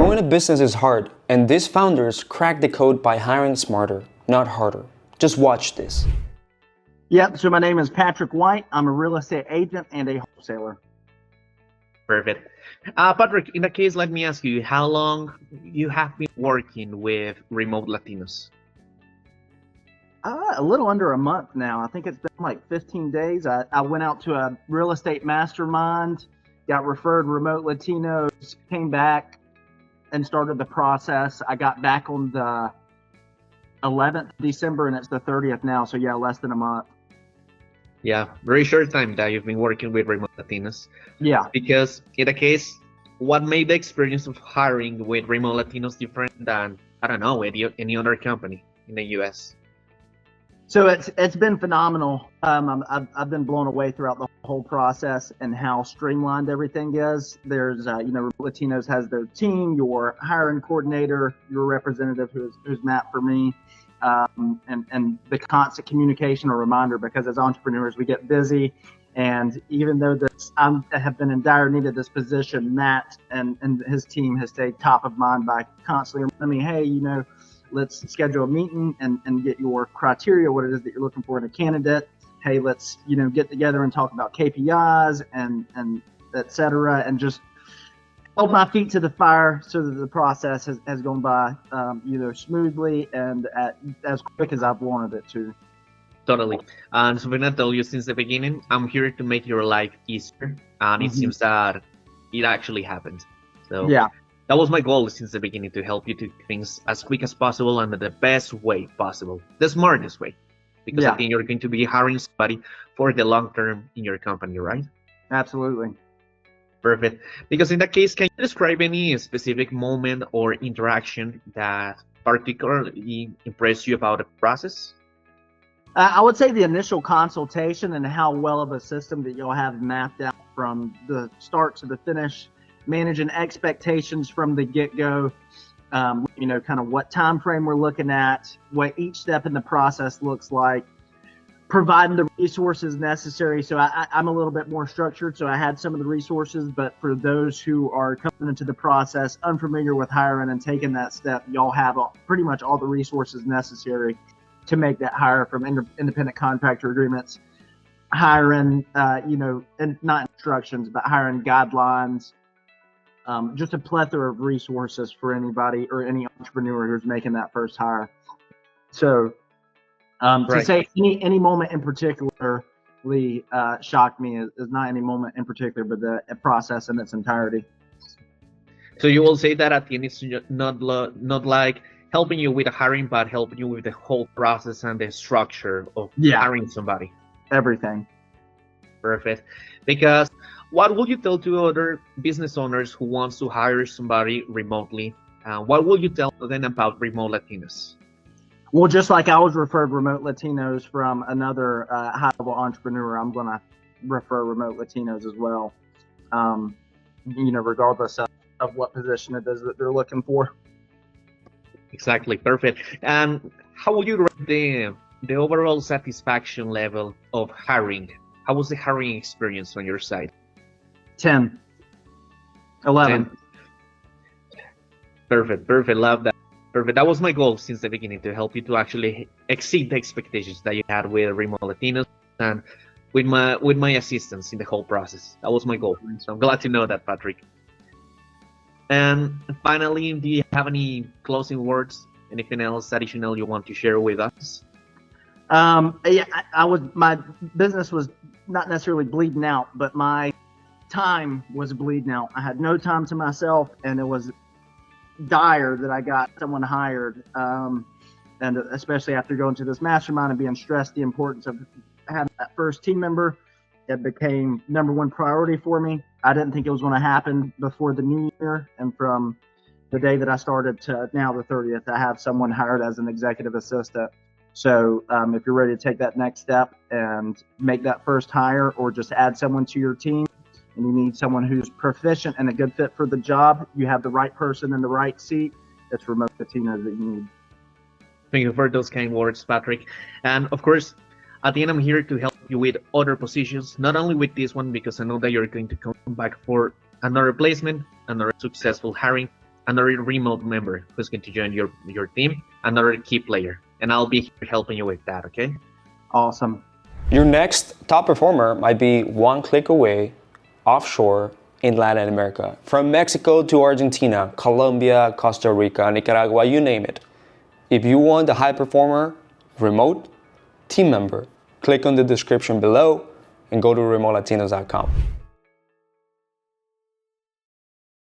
Growing a business is hard, and these founders crack the code by hiring smarter, not harder. Just watch this. Yep, so my name is Patrick White. I'm a real estate agent and a wholesaler. Perfect. Patrick, in that case, let me ask you, how long you have been working with Remote Latinos? A little under a month now. I think it's been like 15 days. I went out to a real estate mastermind, got referred Remote Latinos, came back and started the process. I got back on the 11th of December and it's the 30th now. So yeah, less than a month. Yeah, very short time that you've been working with Remote Latinos. Yeah. Because in the case, what made the experience of hiring with Remote Latinos different than, I don't know, any other company in the US? So it's been phenomenal. I've been blown away throughout the whole process and how streamlined everything is. There's Latinos has their team, your hiring coordinator, your representative who's Matt for me, and the constant communication or reminder, because as entrepreneurs we get busy, and even though I have been in dire need of this position, Matt and his team has stayed top of mind by constantly reminding me, hey, let's schedule a meeting and get your criteria, what it is that you're looking for in a candidate. Hey, let's, get together and talk about KPIs and et cetera, and just hold my feet to the fire so that the process has gone by, smoothly and as quick as I've wanted it to. Totally. And something I told you since the beginning, I'm here to make your life easier. And it seems that it actually happened. So yeah. That was my goal since the beginning, to help you do things as quick as possible and the best way possible, the smartest way. Because I think you're going to be hiring somebody for the long term in your company, right? Absolutely. Perfect. Because in that case, can you describe any specific moment or interaction that particularly impressed you about the process? I would say the initial consultation and how well of a system that you'll have mapped out from the start to the finish, managing expectations from the get-go, kind of what time frame we're looking at, what each step in the process looks like, providing the resources necessary. So I'm a little bit more structured, so I had some of the resources, but for those who are coming into the process unfamiliar with hiring and taking that step, y'all have pretty much all the resources necessary to make that hire, from independent contractor agreements, hiring, and not instructions, but hiring guidelines, just a plethora of resources for anybody or any entrepreneur who's making that first hire. So to say any moment in particularly shocked me is not any moment in particular, but the process in its entirety. So you will say that at the end it's not like helping you with the hiring, but helping you with the whole process and the structure of hiring somebody. Everything. Perfect. Because what would you tell to other business owners who wants to hire somebody remotely? What would you tell them about Remote Latinos? Well, just like I was referred Remote Latinos from another high-level entrepreneur, I'm going to refer Remote Latinos as well, regardless of what position it is that they're looking for. Exactly. Perfect. And how would you rate the overall satisfaction level of hiring? How was the hiring experience on your side? 10. 11. 10. Perfect. Love that. Perfect. That was my goal since the beginning, to help you to actually exceed the expectations that you had with Remote Latinos and with my assistance in the whole process. That was my goal. So I'm glad to know that, Patrick. And finally, do you have any closing words? Anything else additional you want to share with us? My business was not necessarily bleeding out, but my time was bleeding out. I had no time to myself, and it was dire that I got someone hired. And especially after going to this mastermind and being stressed the importance of having that first team member, it became number one priority for me. I didn't think it was going to happen before the new year, and from the day that I started to now, the 30th, I have someone hired as an executive assistant. So if you're ready to take that next step and make that first hire, or just add someone to your team, and you need someone who's proficient and a good fit for the job, you have the right person in the right seat. It's Remote Latinos that you need. Thank you for those kind words, Patrick. And of course, at the end, I'm here to help you with other positions, not only with this one, because I know that you're going to come back for another placement, another successful hiring. another remote member who's going to join your team, another key player, and I'll be here helping you with that. Okay. Awesome. Your next top performer might be one click away, offshore in Latin America, from Mexico to Argentina, Colombia, Costa Rica, Nicaragua, you name it. If you want a high performer, remote, team member, click on the description below and go to remotelatinos.com.